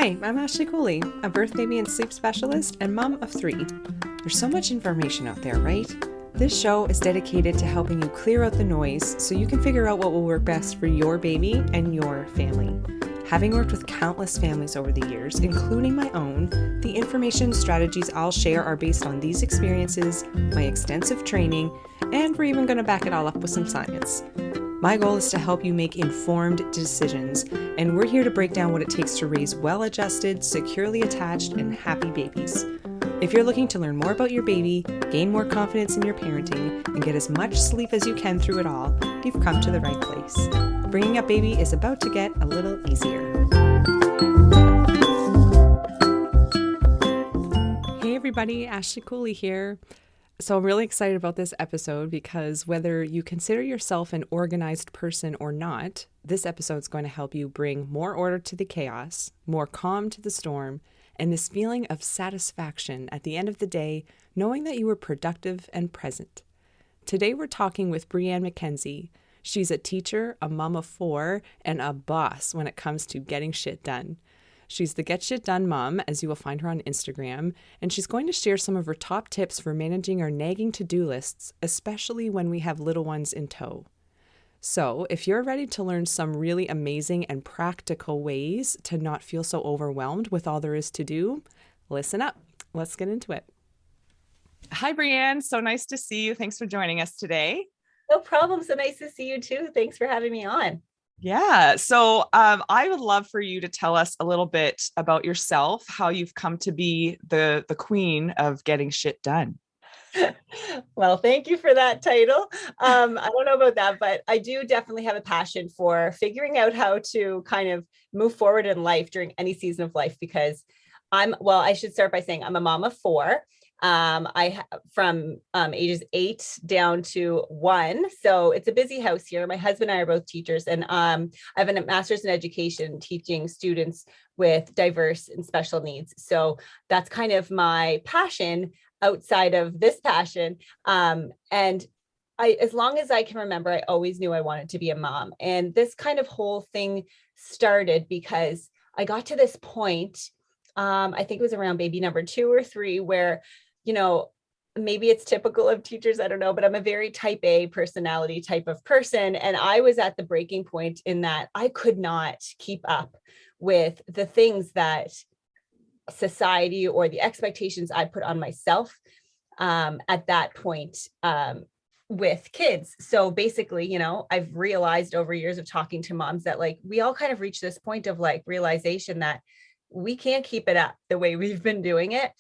Hi, I'm Ashley Cooley, a birth, baby, and sleep specialist and mom of 3. There's so much information out there, right? This show is dedicated to helping you clear out the noise so you can figure out what will work best for your baby and your family. Having worked with countless families over the years, including my own, the information and strategies I'll share are based on these experiences, my extensive training, and we're even going to back it all up with some science. My goal is to help you make informed decisions, and we're here to break down what it takes to raise well-adjusted, securely attached, and happy babies. If you're looking to learn more about your baby, gain more confidence in your parenting, and get as much sleep as you can through it all, you've come to the right place. Bringing up baby is about to get a little easier. Hey everybody, Ashley Cooley here. So I'm really excited about this episode because whether you consider yourself an organized person or not, this episode is going to help you bring more order to the chaos, more calm to the storm, and this feeling of satisfaction at the end of the day, knowing that you were productive and present. Today we're talking with Brianne MacKenzie. She's a teacher, a mom of 4, and a boss when it comes to getting shit done. She's the GetShitDone Mom, as you will find her on Instagram, and she's going to share some of her top tips for managing our nagging to-do lists, especially when we have little ones in tow. So, if you're ready to learn some really amazing and practical ways to not feel so overwhelmed with all there is to do, listen up. Let's get into it. Hi, Brianne. So nice to see you. Thanks for joining us today. No problem. So nice to see you too. Thanks for having me on. Yeah. So I would love for you to tell us a little bit about yourself, how you've come to be the queen of getting shit done. Well, thank you for that title. I don't know about that, but I do definitely have a passion for figuring out how to kind of move forward in life during any season of life, because I should start by saying I'm a mom of 4. From ages 8 down to 1. So it's a busy house here. My husband and I are both teachers, and I have a master's in education teaching students with diverse and special needs. So that's kind of my passion outside of this passion. And as long as I can remember, I always knew I wanted to be a mom. And this kind of whole thing started because I got to this point, I think it was around baby number 2 or 3, where maybe it's typical of teachers, I don't know, but I'm a very type A personality type of person. And I was at the breaking point in that I could not keep up with the things that society or the expectations I put on myself at that point with kids. So basically, I've realized over years of talking to moms that we all kind of reach this point of realization that we can't keep it up the way we've been doing it.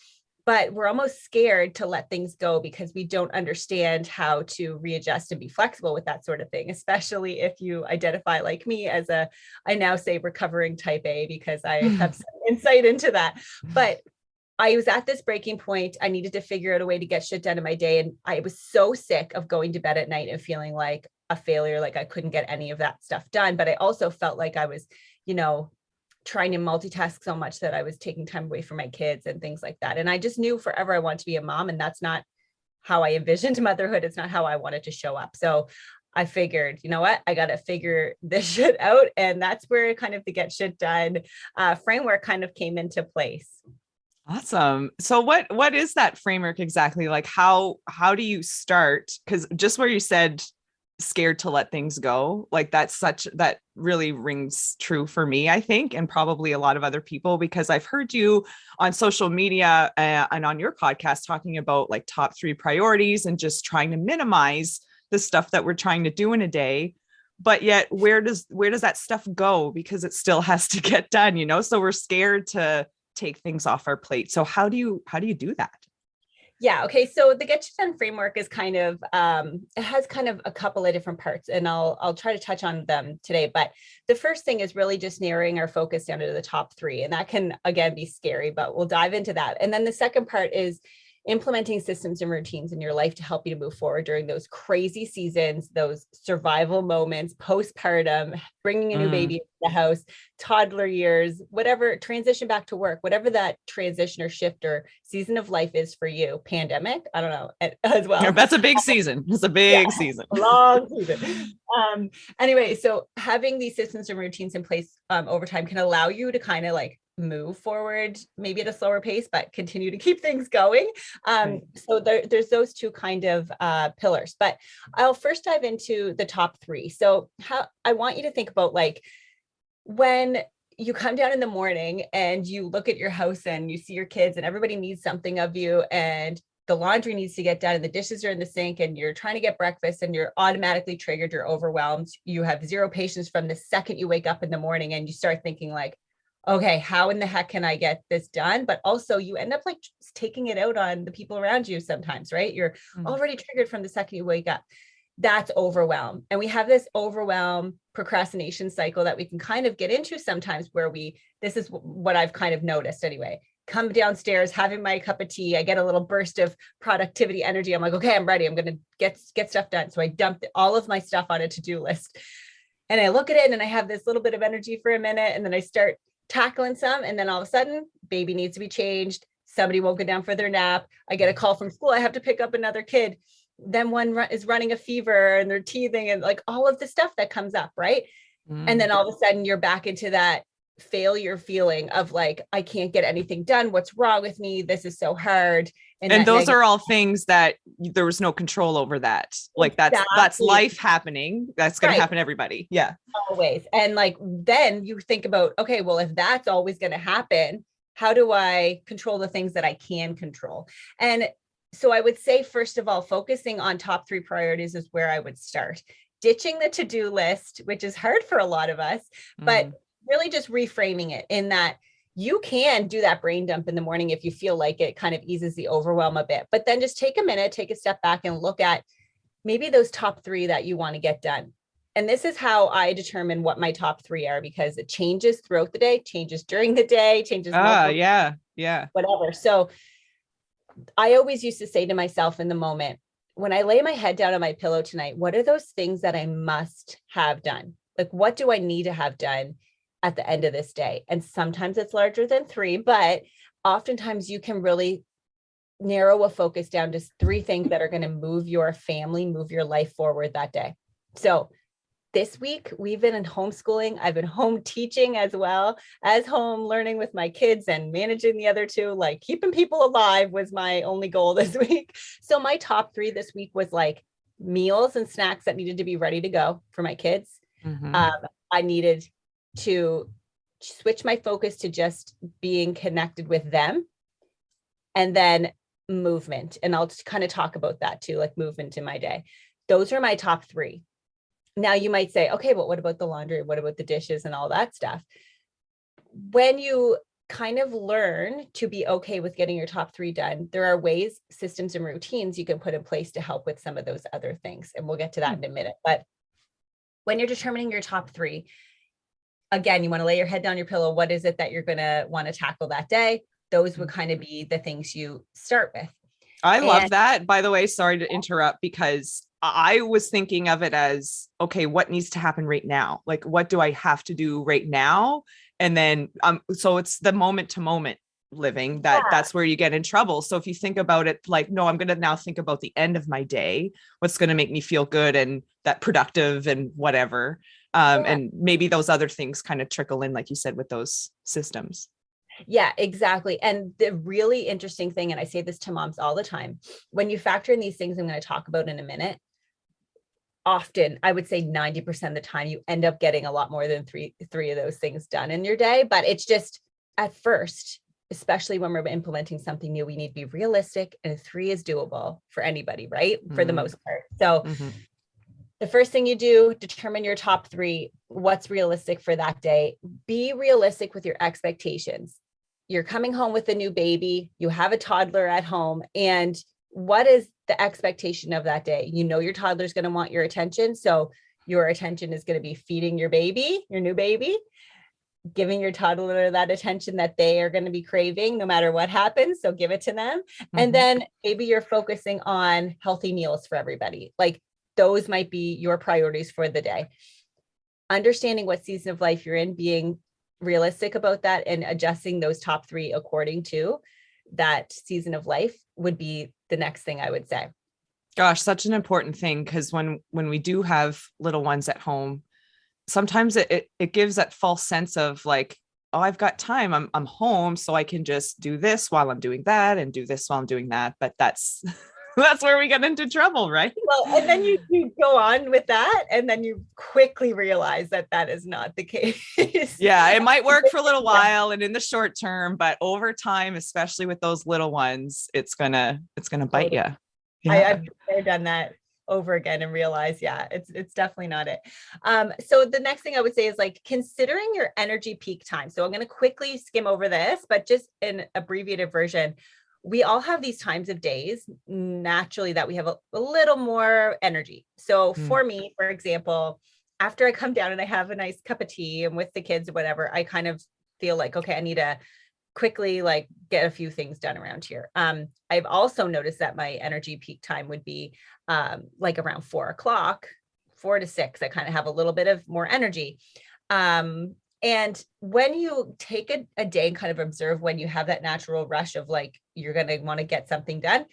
But we're almost scared to let things go because we don't understand how to readjust and be flexible with that sort of thing, especially if you identify like me as I now say recovering type A, because I have some insight into that. But I was at this breaking point. I needed to figure out a way to get shit done in my day. And I was so sick of going to bed at night and feeling like a failure, like I couldn't get any of that stuff done. But I also felt like I was, trying to multitask so much that I was taking time away from my kids and things like that. And I just knew forever I wanted to be a mom, and that's not how I envisioned motherhood. It's not how I wanted to show up. So I figured, you know what, I got to figure this shit out. And that's where kind of the get shit done framework kind of came into place. Awesome. So what is that framework exactly? Like how do you start? Because just where you said scared to let things go, that really rings true for me, I think, and probably a lot of other people, because I've heard you on social media and on your podcast talking about top 3 priorities and just trying to minimize the stuff that we're trying to do in a day. But yet where does that stuff go? Because it still has to get done, so we're scared to take things off our plate. So how do you do that? Yeah. Okay. So the Get Shit Done framework is kind of, it has kind of a couple of different parts, and I'll try to touch on them today. But the first thing is really just narrowing our focus down to the top 3. And that can, again, be scary, but we'll dive into that. And then the second part is implementing systems and routines in your life to help you to move forward during those crazy seasons, those survival moments, postpartum, bringing a new baby into the house, toddler years, whatever, transition back to work, whatever that transition or shift or season of life is for you. Pandemic, I don't know, as well. That's a big season. It's a big season. Long season. Anyway, so having these systems and routines in place over time can allow you to kind of move forward, maybe at a slower pace, but continue to keep things going. So there's those two kind of pillars, but I'll first dive into the top three. So how I want you to think about, like, when you come down in the morning and you look at your house and you see your kids and everybody needs something of you, and the laundry needs to get done and the dishes are in the sink and you're trying to get breakfast and you're automatically triggered, you're overwhelmed, you have zero patience from the second you wake up in the morning and you start thinking like, okay, how in the heck can I get this done? But also you end up like taking it out on the people around you sometimes, right? You're already triggered from the second you wake up. That's overwhelm. And we have this overwhelm procrastination cycle that we can kind of get into sometimes, where this is what I've kind of noticed anyway. Come downstairs, having my cup of tea, I get a little burst of productivity energy. I'm like, okay, I'm ready. I'm going to get stuff done. So I dumped all of my stuff on a to-do list and I look at it and I have this little bit of energy for a minute. And then I start tackling some. And then all of a sudden, baby needs to be changed. Somebody won't go down for their nap. I get a call from school. I have to pick up another kid. Then one is running a fever and they're teething and like all of the stuff that comes up, right? And then all of a sudden you're back into that failure feeling of like, I can't get anything done. What's wrong with me? This is so hard. And those are all things that there was no control over that. Like that's life happening. That's going to happen to everybody. Yeah. Always. And like, then you think about, okay, well, if that's always going to happen, how do I control the things that I can control? And so I would say, first of all, focusing on top three priorities is where I would start. Ditching the to-do list, which is hard for a lot of us, but really just reframing it in that you can do that brain dump in the morning if you feel like it kind of eases the overwhelm a bit. But then just take a minute, take a step back and look at maybe those top three that you want to get done. And this is how I determine what my top three are, because it changes throughout the day, changes during the day, changes. Whatever. So I always used to say to myself in the moment, when I lay my head down on my pillow tonight, what are those things that I must have done? Like, what do I need to have done at the end of this day? And sometimes it's larger than three, but oftentimes you can really narrow a focus down to three things that are going to move your family, move your life forward that day. So this week we've been in homeschooling. I've been home teaching as well as home learning with my kids and managing the other two. Like, keeping people alive was my only goal this week. So my top three this week was like meals and snacks that needed to be ready to go for my kids. I needed to switch my focus to just being connected with them, and then movement. And I'll just kind of talk about that too, like movement in my day. Those are my top three. Now you might say, okay, but what about the laundry? What about the dishes and all that stuff? When you kind of learn to be okay with getting your top three done, there are ways, systems, and routines you can put in place to help with some of those other things. And we'll get to that in a minute. But when you're determining your top three, again, you want to lay your head down your pillow. What is it that you're going to want to tackle that day? Those would kind of be the things you start with. I love that. By the way, sorry to interrupt, because I was thinking of it as, okay, what needs to happen right now? Like, what do I have to do right now? And then, so it's the moment to moment living that's where you get in trouble. So if you think about it, like, no, I'm going to now think about the end of my day, what's going to make me feel good and that productive and whatever. And maybe those other things kind of trickle in, like you said, with those systems. Yeah, exactly. And the really interesting thing, and I say this to moms all the time, when you factor in these things I'm going to talk about in a minute, often, I would say 90% of the time, you end up getting a lot more than three of those things done in your day. But it's just at first, especially when we're implementing something new, we need to be realistic, and three is doable for anybody, right? For the most part. So the first thing you do, determine your top three, what's realistic for that day. Be realistic with your expectations. You're coming home with a new baby, you have a toddler at home, and what is the expectation of that day? You know, your toddler is going to want your attention. So your attention is going to be feeding your baby, your new baby, giving your toddler that attention that they are going to be craving no matter what happens. So give it to them. And then maybe you're focusing on healthy meals for everybody. Like, those might be your priorities for the day. Understanding what season of life you're in, being realistic about that, and adjusting those top three according to that season of life would be the next thing I would say. Gosh, such an important thing, because when we do have little ones at home, sometimes it gives that false sense of like, oh, I've got time. I'm home, so I can just do this while I'm doing that and do this while I'm doing that. But that's that's where we get into trouble, right? Well, and then you go on with that, and then you quickly realize that that is not the case. Yeah, it might work for a little while and in the short term, but over time, especially with those little ones, it's gonna bite you. Yeah. I've done that over again and realize, yeah, it's definitely not it. So the next thing I would say is like considering your energy peak time. So I'm going to quickly skim over this, but just in abbreviated version, we all have these times of days naturally that we have a little more energy. So for me, for example, after I come down and I have a nice cup of tea and with the kids or whatever, I kind of feel like, okay, I need to quickly like get a few things done around here. I've also noticed that my energy peak time would be like around 4 o'clock, 4 to 6. I kind of have a little bit of more energy. And when you take a day and kind of observe when you have that natural rush of like, you're going to want to get something done,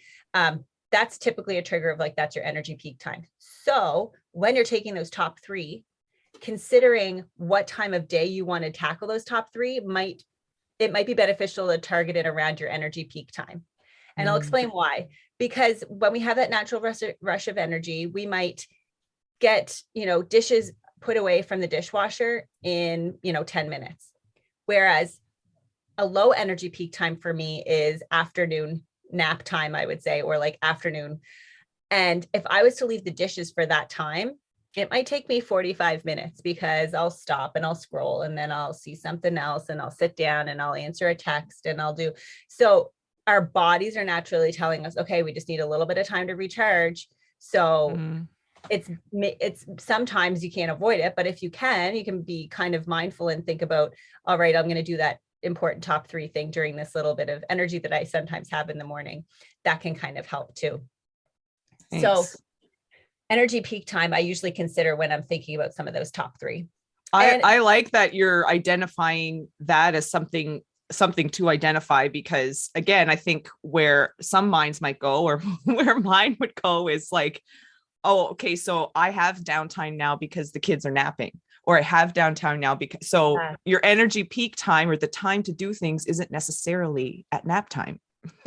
that's typically a trigger of like, that's your energy peak time. So when you're taking those top 3, considering what time of day you want to tackle those top 3 it might be beneficial to target it around your energy peak time. And I'll explain why. Because when we have that natural rush of energy, we might get, dishes put away from the dishwasher in, 10 minutes. Whereas a low energy peak time for me is afternoon nap time, I would say, or like afternoon. And if I was to leave the dishes for that time, it might take me 45 minutes because I'll stop and I'll scroll and then I'll see something else and I'll sit down and I'll answer a text and so our bodies are naturally telling us, okay, we just need a little bit of time to recharge. So it's sometimes you can't avoid it, but if you can be kind of mindful and think about, all right, I'm going to do that important top 3 thing during this little bit of energy that I sometimes have in the morning. That can kind of help too. Thanks. So energy peak time, I usually consider when I'm thinking about some of those top 3. I like that you're identifying that as something to identify, because again, I think where some minds might go or where mine would go is like, oh, okay, so I have downtime now because the kids are napping, or I have downtime now because your energy peak time or the time to do things isn't necessarily at nap time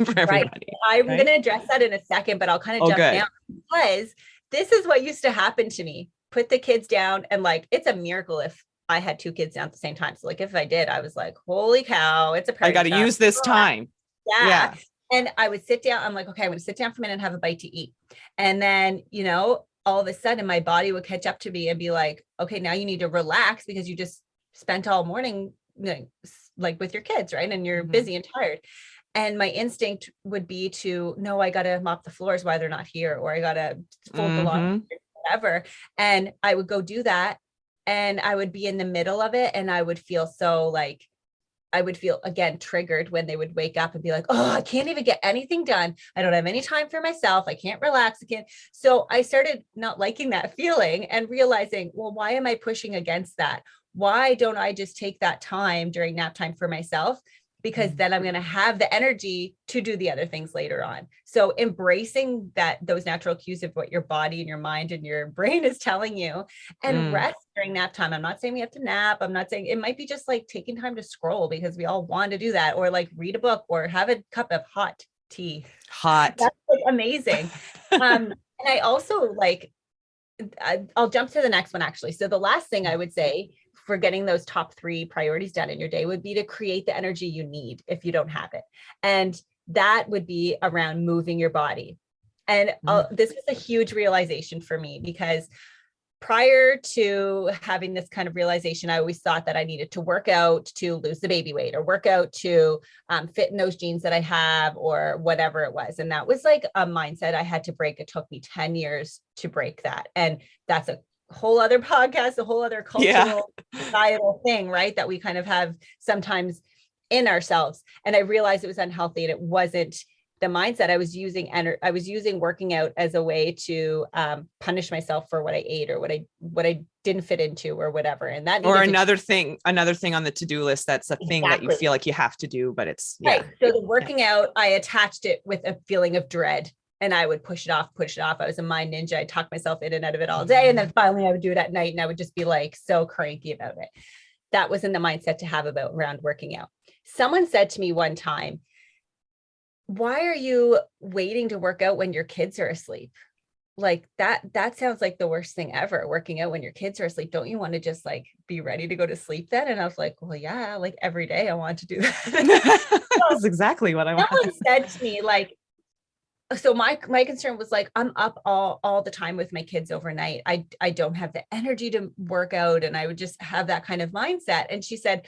for everybody. I'm going to address that in a second, but I'll kind of jump down because this is what used to happen to me. Put the kids down and like, it's a miracle if I had 2 kids down at the same time. So like, if I did, I was like, holy cow, it's a party. I got to use this time. Yeah. And I would sit down. I'm like, okay, I'm going to sit down for a minute and have a bite to eat. And then, all of a sudden my body would catch up to me and be like, okay, now you need to relax because you just spent all morning like with your kids, right? And you're busy and tired. And my instinct would be to, no, I got to mop the floors while they're not here, or I got to fold the laundry, whatever. And I would go do that. And I would be in the middle of it. And I would feel again triggered when they would wake up and be like, oh, I can't even get anything done. I don't have any time for myself. I can't relax again. So I started not liking that feeling and realizing, well, why am I pushing against that? Why don't I just take that time during nap time for myself? Because then I'm going to have the energy to do the other things later on. So embracing those natural cues of what your body and your mind and your brain is telling you, and rest during nap time. I'm not saying we have to nap. I'm not saying it might be just like taking time to scroll because we all want to do that, or like read a book or have a cup of hot tea. That's like amazing. And I also I'll jump to the next one actually. So the last thing I would say for getting those top 3 priorities done in your day would be to create the energy you need if you don't have it. And that would be around moving your body. And this was a huge realization for me because prior to having this kind of realization, I always thought that I needed to work out to lose the baby weight, or work out to fit in those jeans that I have, or whatever it was. And that was like a mindset I had to break. It took me 10 years to break that. And that's a whole other podcast, a whole other cultural, societal thing, right? That we kind of have sometimes in ourselves. And I realized it was unhealthy, and it wasn't the mindset I was using. And I was using working out as a way to punish myself for what I ate, or what I didn't fit into, or whatever. And that, or another thing on the to-do list. That's a thing that you feel like you have to do, but it's right. So the working out, I attached it with a feeling of dread. And I would push it off. I was a mind ninja. I talked myself in and out of it all day. And then finally I would do it at night, and I would just be like so cranky about it. that was in the mindset to have about around working out. Someone said to me one time, why are you waiting to work out when your kids are asleep? Like that sounds like the worst thing ever, working out when your kids are asleep. Don't you want to just like be ready to go to sleep then? And I was like, well, yeah, like every day I want to do that. That's exactly what I want. Someone said to me, like, so my concern was like, I'm up all the time with my kids overnight. I don't have the energy to work out. And I would just have that kind of mindset. And she said,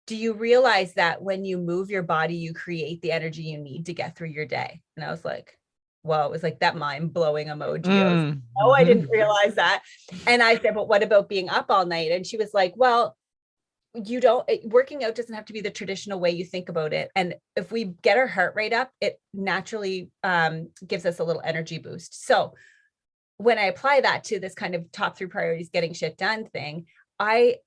do you realize that when you move your body, you create the energy you need to get through your day? And I was like, well, it was like that mind blowing emoji. I was like, oh, I didn't realize that. And I said, but what about being up all night? And she was like, well, working out doesn't have to be the traditional way you think about it. And if we get our heart rate up, it naturally gives us a little energy boost. So when I apply that to this kind of top 3 priorities, getting shit done thing, I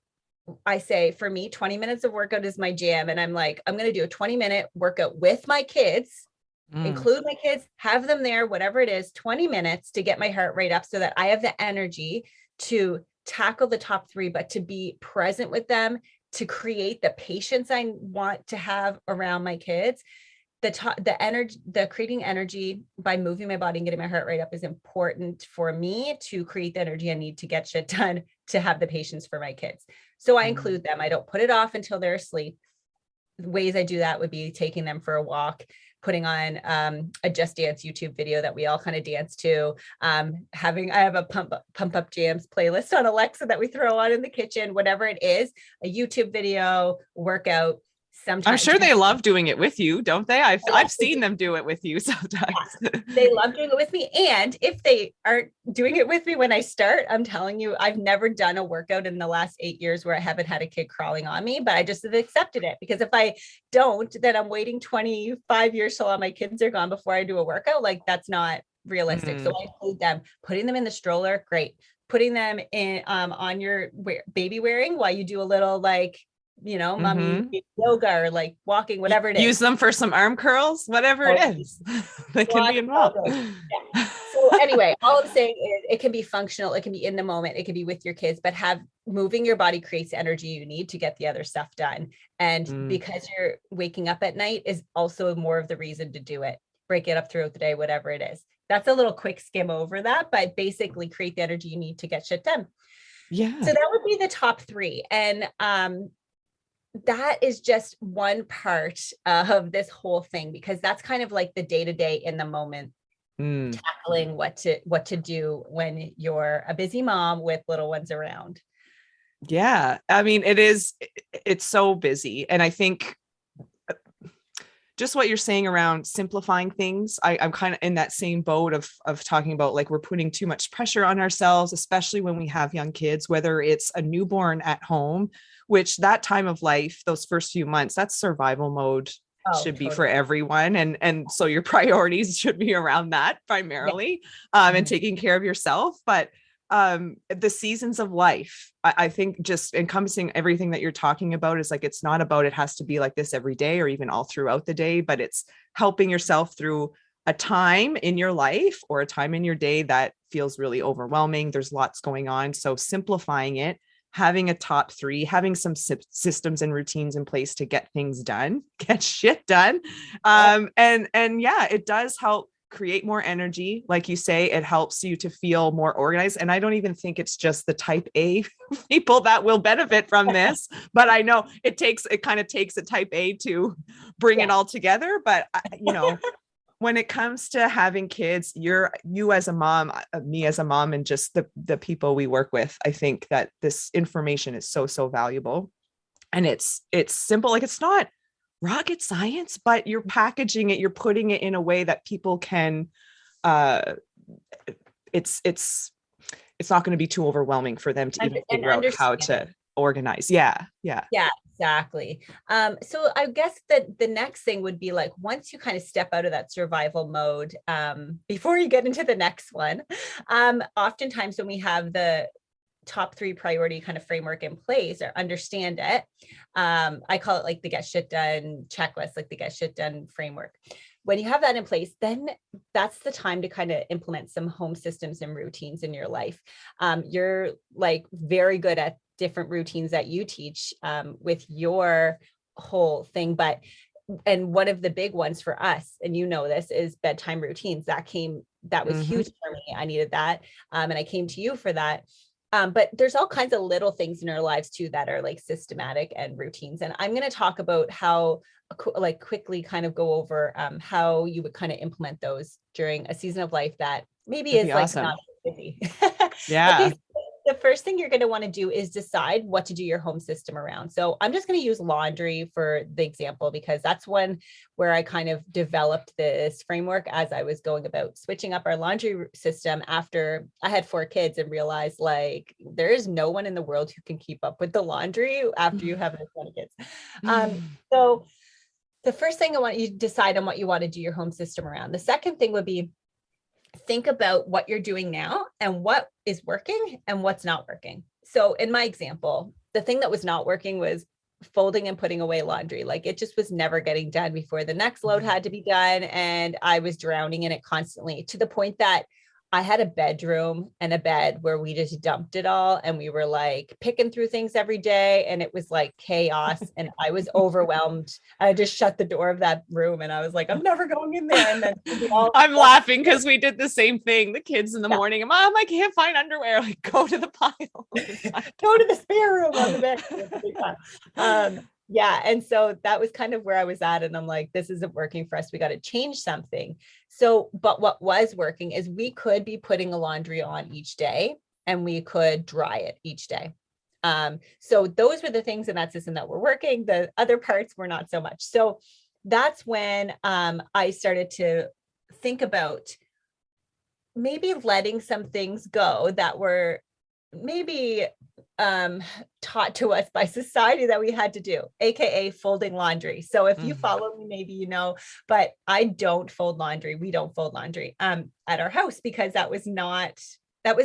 say, for me, 20 minutes of workout is my jam. And I'm like, I'm going to do a 20-minute workout with my kids, include my kids, have them there, whatever it is, 20 minutes to get my heart rate up so that I have the energy to tackle the top 3, but to be present with them, to create the patience I want to have around my kids. The creating energy by moving my body and getting my heart rate up is important for me to create the energy I need to get shit done, to have the patience for my kids. So I include them. I don't put it off until they're asleep. The ways I do that would be taking them for a walk, putting on a Just Dance YouTube video that we all kind of dance to. I have a pump up jams playlist on Alexa that we throw on in the kitchen, whatever it is, a YouTube video, workout. Sometimes I'm sure they love doing it with you, don't they? I've seen them do it with you sometimes. Yeah, they love doing it with me. And if they aren't doing it with me when I start, I'm telling you, I've never done a workout in the last 8 years where I haven't had a kid crawling on me, but I just have accepted it, because if I don't, then I'm waiting 25 years till all my kids are gone before I do a workout. Like, that's not realistic. So I include them, putting them in the stroller. Great. Putting them in on your baby wearing while you do a little, like, mommy yoga or like walking, whatever it is. Use them for some arm curls, whatever it is. They can be involved. Yeah. So anyway, all I'm saying is it can be functional. It can be in the moment. It can be with your kids, but moving your body creates the energy you need to get the other stuff done. And because you're waking up at night is also more of the reason to do it. Break it up throughout the day, whatever it is. That's a little quick skim over that, but basically create the energy you need to get shit done. Yeah. So that would be the top 3. And that is just one part of this whole thing, because that's kind of like the day-to-day in the moment, tackling what to do when you're a busy mom with little ones around. Yeah. I mean, it's so busy. And I think just what you're saying around simplifying things, I'm kind of in that same boat of talking about, like, we're putting too much pressure on ourselves, especially when we have young kids, whether it's a newborn at home, which that time of life, those first few months, that's survival mode should be for everyone. And so your priorities should be around that primarily, and taking care of yourself. But the seasons of life, I think just encompassing everything that you're talking about is like, it's not about, it has to be like this every day or even all throughout the day, but it's helping yourself through a time in your life or a time in your day that feels really overwhelming. There's lots going on. So simplifying it, having a top 3, having some systems and routines in place to get things done, get shit done. And yeah, it does help create more energy. Like you say, it helps you to feel more organized. And I don't even think it's just the type A people that will benefit from this, but I know it kind of takes a type A to bring it all together. But when it comes to having kids, you as a mom, me as a mom, and just the people we work with, I think that this information is so, so valuable. And it's simple. Like, it's not rocket science, but you're packaging it, you're putting it in a way that people can, it's not going to be too overwhelming for them to even figure out how to organize. Yeah, exactly. So I guess that the next thing would be, like, once you kind of step out of that survival mode, before you get into the next one, oftentimes when we have the top 3 priority kind of framework in place or understand it, I call it like the get shit done checklist, like the get shit done framework. When you have that in place, then that's the time to kind of implement some home systems and routines in your life. You're like very good at different routines that you teach with your whole thing. And one of the big ones for us, and you know this, is bedtime routines. That was huge for me. I needed that. And I came to you for that. But there's all kinds of little things in our lives too that are like systematic and routines. And I'm going to talk about how, like, quickly kind of go over how you would kind of implement those during a season of life that maybe That'd is be like awesome. not busy. Yeah. Okay. The first thing you're going to want to do is decide what to do your home system around. So I'm just going to use laundry for the example, because that's one where I kind of developed this framework as I was going about switching up our laundry system after I had 4 kids and realized, like, there is no one in the world who can keep up with the laundry after you have this many kids. So the first thing I want you to decide on what you want to do your home system around. The second thing would be, think about what you're doing now and what is working and what's not working. So in my example, the thing that was not working was folding and putting away laundry. Like, it just was never getting done before the next load had to be done. And I was drowning in it constantly, to the point that I had a bedroom and a bed where we just dumped it all. And we were like picking through things every day. And it was like chaos. And I was overwhelmed. I just shut the door of that room and I was like, I'm never going in there. And then I'm laughing because we did the same thing. The kids in the morning, Mom, I can't find underwear. Like, go to the pile. Go to the spare room on the bed. Yeah. And so that was kind of where I was at. And I'm like, this isn't working for us. We got to change something. So, but what was working is we could be putting a laundry on each day and we could dry it each day. So those were the things in that system that were working. The other parts were not so much. So that's when I started to think about maybe letting some things go that were maybe taught to us by society that we had to do, AKA folding laundry. So if you follow me, maybe you know, but I don't fold laundry. We don't fold laundry at our house, because that was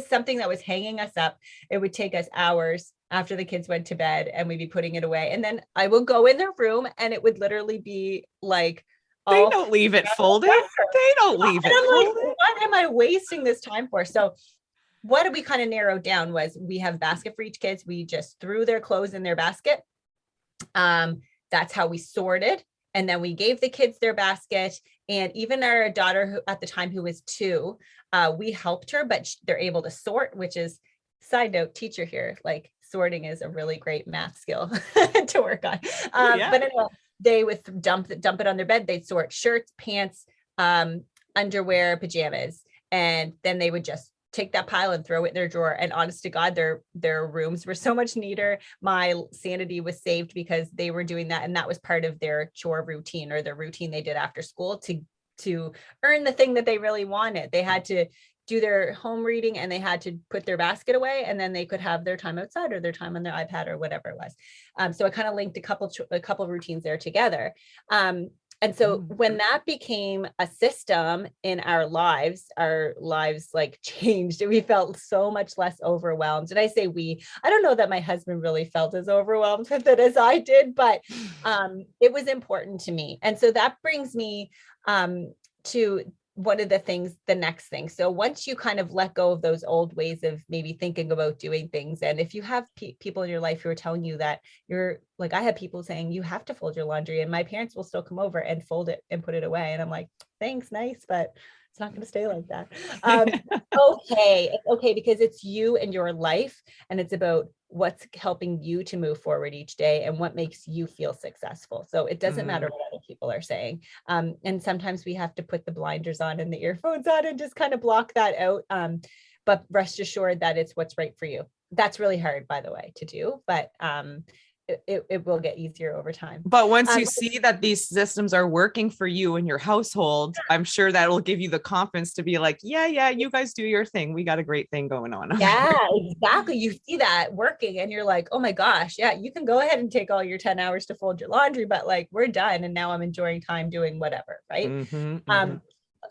something that was hanging us up. It would take us hours after the kids went to bed and we'd be putting it away. And then I would go in their room and it would literally be like, they don't leave it folded. They don't leave it folded. Like, what am I wasting this time for? So what we kind of narrowed down was, we have a basket for each kids. We just threw their clothes in their basket. That's how we sorted. And then we gave the kids their basket. And even our daughter, who at the time, who was 2, we helped her, but they're able to sort, which is, side note, teacher here, like, sorting is a really great math skill to work on. But anyway, they would dump it on their bed. They'd sort shirts, pants, underwear, pajamas, and then they would just take that pile and throw it in their drawer. And honest to God, their rooms were so much neater. My sanity was saved because they were doing that. And that was part of their chore routine, or their routine they did after school to earn the thing that they really wanted. They had to do their home reading and they had to put their basket away, and then they could have their time outside or their time on their iPad or whatever it was. So I kind of linked a couple routines there together. And so when that became a system in our lives like changed. We felt so much less overwhelmed. And I say I don't know that my husband really felt as overwhelmed with it as I did, but it was important to me. And so that brings me to one of the next thing. So once you kind of let go of those old ways of maybe thinking about doing things, and if you have people in your life who are telling you that you're like, I have people saying you have to fold your laundry, and my parents will still come over and fold it and put it away. And I'm like, thanks, nice, but it's not going to stay like that. Okay, because it's you and your life, and it's about what's helping you to move forward each day and what makes you feel successful. So it doesn't matter what other people are saying. And sometimes we have to put the blinders on and the earphones on and just kind of block that out. But rest assured that it's what's right for you. That's really hard, by the way, to do, but it will get easier over time. But once you see that these systems are working for you and your household, I'm sure that'll give you the confidence to be like, yeah, you guys do your thing. We got a great thing going on. Yeah, exactly. You see that working and you're like, oh my gosh, yeah, you can go ahead and take all your 10 hours to fold your laundry, but like, we're done. And now I'm enjoying time doing whatever. Right.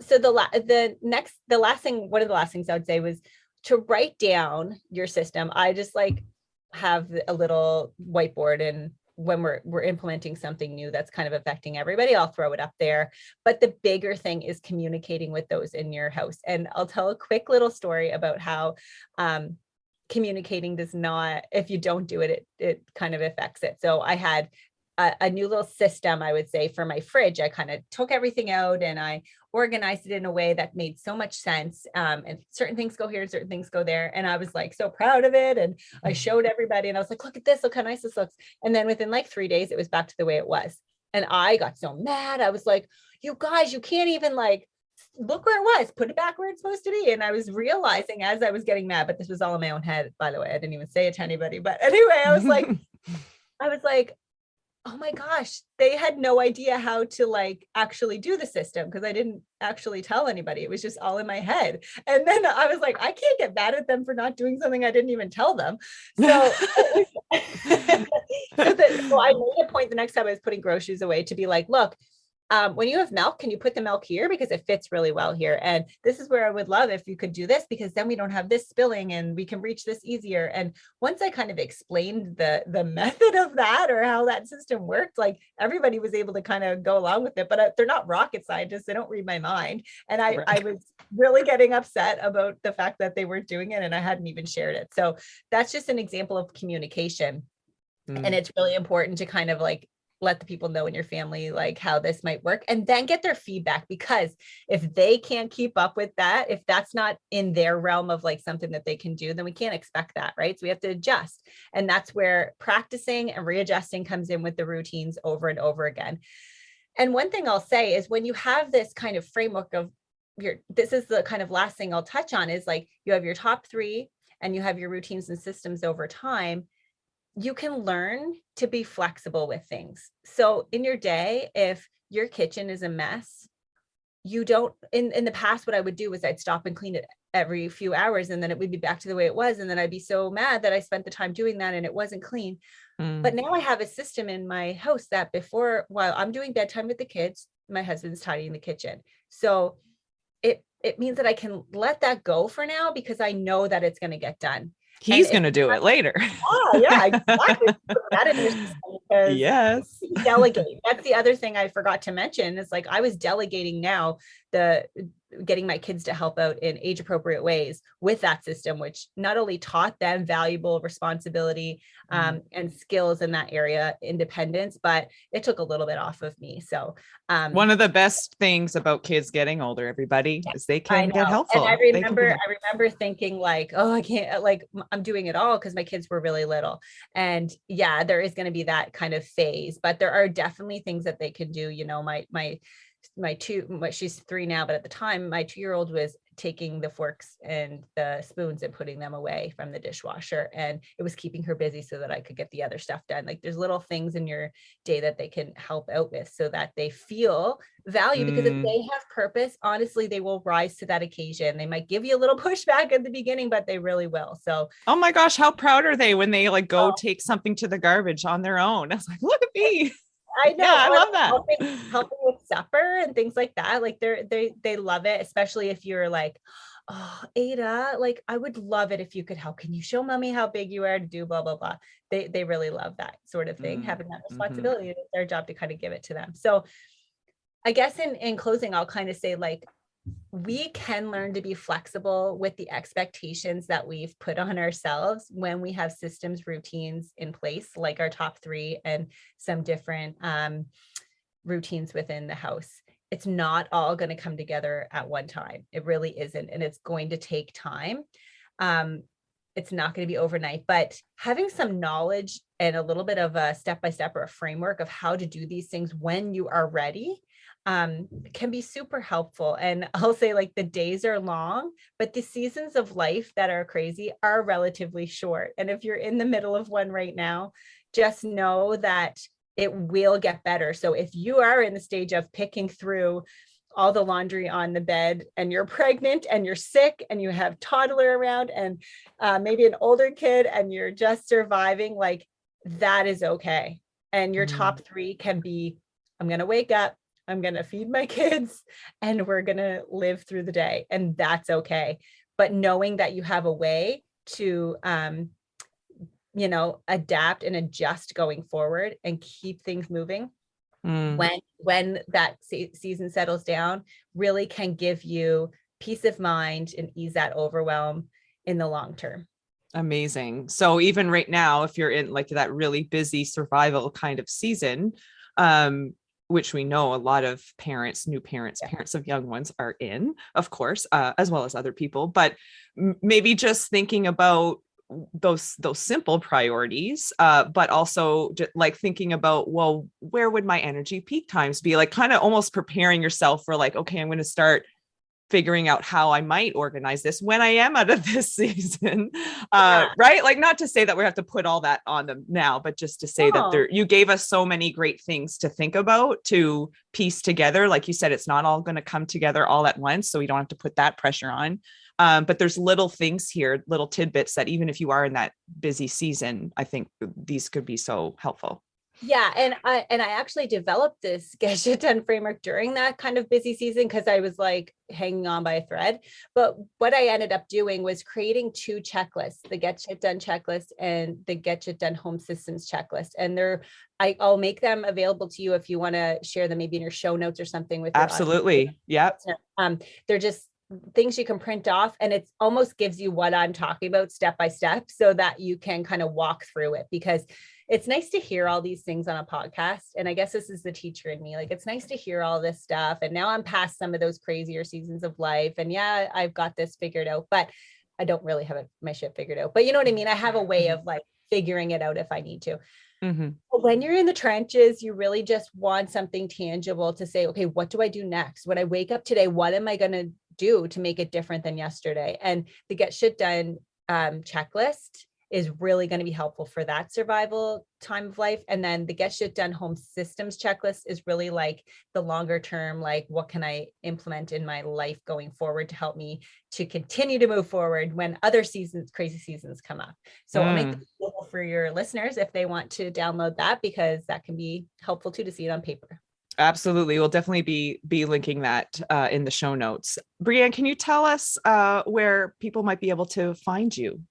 So the last thing, one of the last things I would say was to write down your system. I just like have a little whiteboard, and when we're implementing something new that's kind of affecting everybody, I'll throw it up there. But the bigger thing is communicating with those in your house. And I'll tell a quick little story about how communicating does not, if you don't do it, it kind of affects it. So I had a new little system, I would say, for my fridge. I kind of took everything out and I organized it in a way that made so much sense. And certain things go here, certain things go there. And I was like so proud of it. And I showed everybody and I was like, look at this, look how nice this looks. And then within like 3 days, it was back to the way it was. And I got so mad. I was like, you guys, you can't even like, look where it was, put it back where it's supposed to be. And I was realizing as I was getting mad, but this was all in my own head, by the way, I didn't even say it to anybody. But anyway, I was like, oh my gosh, they had no idea how to like actually do the system because I didn't actually tell anybody. It was just all in my head. And then I was like, I can't get mad at them for not doing something I didn't even tell them. So, so I made a point the next time I was putting groceries away to be like, look, when you have milk, can you put the milk here? Because it fits really well here. And this is where I would love if you could do this, because then we don't have this spilling and we can reach this easier. And once I kind of explained the method of that or how that system worked, like everybody was able to kind of go along with it, but they're not rocket scientists. They don't read my mind. And I was really getting upset about the fact that they weren't doing it and I hadn't even shared it. So that's just an example of communication. And it's really important to kind of like let the people know in your family like how this might work and then get their feedback, because if they can't keep up with that, if that's not in their realm of like something that they can do, then we can't expect that, right? So we have to adjust. And that's where practicing and readjusting comes in with the routines over and over again. And one thing I'll say is when you have this kind of framework of this is the kind of last thing I'll touch on is like you have your top 3 and you have your routines and systems over time. You can learn to be flexible with things. So in your day, if your kitchen is a mess, you don't, in the past, what I would do was I'd stop and clean it every few hours and then it would be back to the way it was. And then I'd be so mad that I spent the time doing that and it wasn't clean. But now I have a system in my house that while I'm doing bedtime with the kids, my husband's tidying the kitchen. So it means that I can let that go for now because I know that it's going to get done. He's going to do it later. Yeah, exactly. That in your system because yes. Delegate. That's the other thing I forgot to mention. Is like I was delegating now getting my kids to help out in age appropriate ways with that system, which not only taught them valuable responsibility and skills in that area, independence, but it took a little bit off of me. So one of the best things about kids getting older, everybody, is they can get helpful. And I remember thinking like, oh, I can't, like I'm doing it all because my kids were really little. And yeah, there is going to be that kind of phase, but there are definitely things that they can do. You know, she's 3 now, but at the time my 2-year-old was taking the forks and the spoons and putting them away from the dishwasher, and it was keeping her busy so that I could get the other stuff done. Like there's little things in your day that they can help out with so that they feel value, because if they have purpose, honestly, they will rise to that occasion. They might give you a little pushback at the beginning, but they really will. So, oh my gosh, how proud are they when they like go take something to the garbage on their own? I was like, look at me. I know. Yeah, I love that. Helping with supper and things like that. Like they love it, especially if you're like, oh, Ada, like I would love it if you could help. Can you show mommy how big you are to do blah, blah, blah. They really love that sort of thing, having that responsibility. It's their job to kind of give it to them. So I guess in closing, I'll kind of say like, we can learn to be flexible with the expectations that we've put on ourselves when we have systems, routines in place, like our top 3 and some different routines within the house. It's not all going to come together at one time. It really isn't. And it's going to take time. It's not going to be overnight, but having some knowledge and a little bit of a step-by-step or a framework of how to do these things when you are ready can be super helpful. And I'll say like the days are long, but the seasons of life that are crazy are relatively short. And if you're in the middle of one right now, just know that it will get better. So if you are in the stage of picking through all the laundry on the bed and you're pregnant and you're sick and you have toddler around and maybe an older kid and you're just surviving, like that is okay. And your top 3 can be, I'm going to wake up, I'm going to feed my kids, and we're going to live through the day. And that's okay. But knowing that you have a way to, adapt and adjust going forward and keep things moving when that season settles down really can give you peace of mind and ease that overwhelm in the long term. Amazing. So even right now, if you're in like that really busy survival kind of season, um, which we know a lot of parents, new parents, Yeah. parents of young ones are in, of course, as well as other people, but maybe just thinking about those simple priorities, but also like thinking about, well, where would my energy peak times be? Like kind of almost preparing yourself for like, okay, I'm going to start figuring out how I might organize this when I am out of this season. Yeah. Right. Like not to say that we have to put all that on them now, but just to say that Oh, you gave us so many great things to think about, to piece together. Like you said, it's not all going to come together all at once. So we don't have to put that pressure on. But there's little things here, little tidbits that even if you are in that busy season, I think these could be so helpful. yeah. And I actually developed this Get Shit Done framework during that kind of busy season because I was like hanging on by a thread. But what I ended up doing was creating two checklists, the Get Shit Done checklist and the Get Shit Done Home Systems checklist. And I'll make them available to you if you want to share them maybe in your show notes or something with your Absolutely. Yep. they're just things you can print off, and it almost gives you what I'm talking about step by step so that you can kind of walk through it, because it's nice to hear all these things on a podcast. And I guess this is the teacher in me. Like, it's nice to hear all this stuff. And now I'm past some of those crazier seasons of life. And yeah, I've got this figured out, but I don't really have my shit figured out. But you know what I mean? I have a way of like figuring it out if I need to. Mm-hmm. But when you're in the trenches, you really just want something tangible to say, okay, what do I do next? When I wake up today, what am I going to do to make it different than yesterday? And the Get Shit Done checklist is really going to be helpful for that survival time of life. And then the Get Shit Done Home Systems checklist is really like the longer term, like what can I implement in my life going forward to help me to continue to move forward when other seasons, crazy seasons come up. So I'll make it available for your listeners if they want to download that, because that can be helpful too, to see it on paper. Absolutely. We'll definitely be linking that in the show notes. Brianne, can you tell us where people might be able to find you?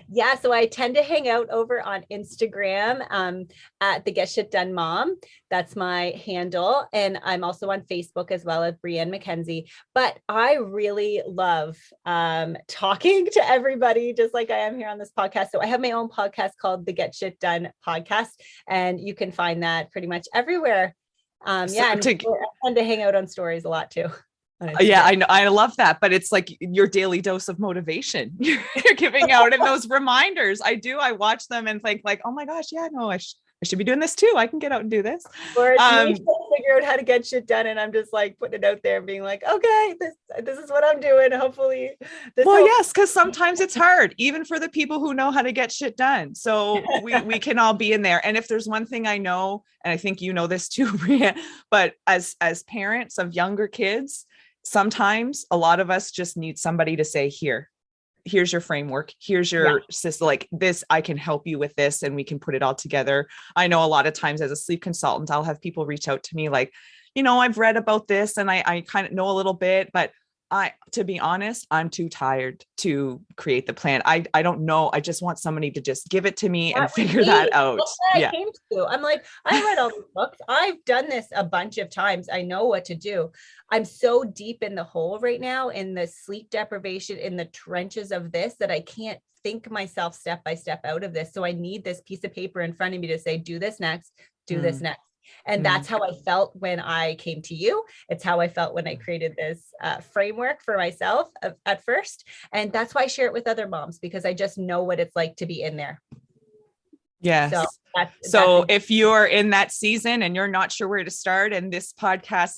Yeah, so I tend to hang out over on Instagram at the Get Shit Done Mom. That's my handle. And I'm also on Facebook as well as Brianne MacKenzie. But I really love talking to everybody, just like I am here on this podcast. So I have my own podcast called the Get Shit Done Podcast, and you can find that pretty much everywhere. Yeah, and I tend to hang out on stories a lot too. Yeah, I know. I love that, but it's like your daily dose of motivation you're giving out, and those reminders. I watch them and think like, oh my gosh, yeah, no, I should be doing this too. I can get out and do this. Or it's me trying to figure out how to get shit done, and I'm just like putting it out there and being like, okay, this is what I'm doing. Hopefully, yes, because sometimes it's hard, even for the people who know how to get shit done. So we can all be in there. And if there's one thing I know, and I think you know this too, Brianne, but as parents of younger kids, sometimes a lot of us just need somebody to say, here's your framework. Here's your system, like this, I can help you with this, and we can put it all together. I know a lot of times as a sleep consultant, I'll have people reach out to me like, I've read about this and I kind of know a little bit, but to be honest, I'm too tired to create the plan. I don't know. I just want somebody to just give it to me and figure that out. That's what I came to. I'm like, I read all these books. I've done this a bunch of times. I know what to do. I'm so deep in the hole right now, in the sleep deprivation, in the trenches of this, that I can't think myself step by step out of this. So I need this piece of paper in front of me to say, do this next, do this next. And that's how I felt when I came to you. It's how I felt when I created this framework for myself at first. And that's why I share it with other moms, because I just know what it's like to be in there. Yes. So if you're in that season and you're not sure where to start, and this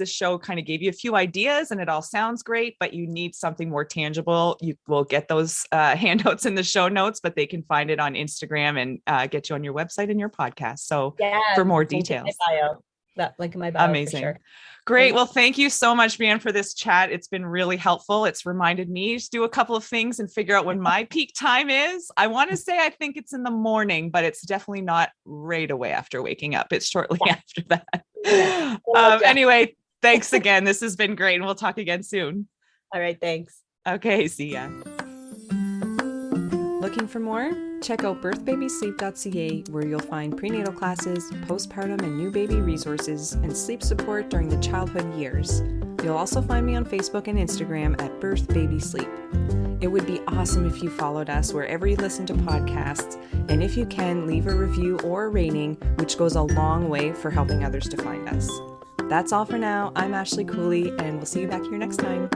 show kind of gave you a few ideas and it all sounds great, but you need something more tangible, you will get those handouts in the show notes, but they can find it on Instagram and get you on your website and your podcast. So for more details. That link in my bio. Amazing. For sure. Great. Well, thank you so much, Brianne, for this chat. It's been really helpful. It's reminded me to do a couple of things and figure out when my peak time is. I want to say I think it's in the morning, but it's definitely not right away after waking up. It's shortly after that. Anyway, thanks again. This has been great, and we'll talk again soon. All right. Thanks. Okay. See ya. Looking for more? Check out birthbabysleep.ca, where you'll find prenatal classes, postpartum and new baby resources, and sleep support during the childhood years. You'll also find me on Facebook and Instagram at birthbabysleep. It would be awesome if you followed us wherever you listen to podcasts, and if you can, leave a review or a rating, which goes a long way for helping others to find us. That's all for now. I'm Ashley Cooley, and we'll see you back here next time.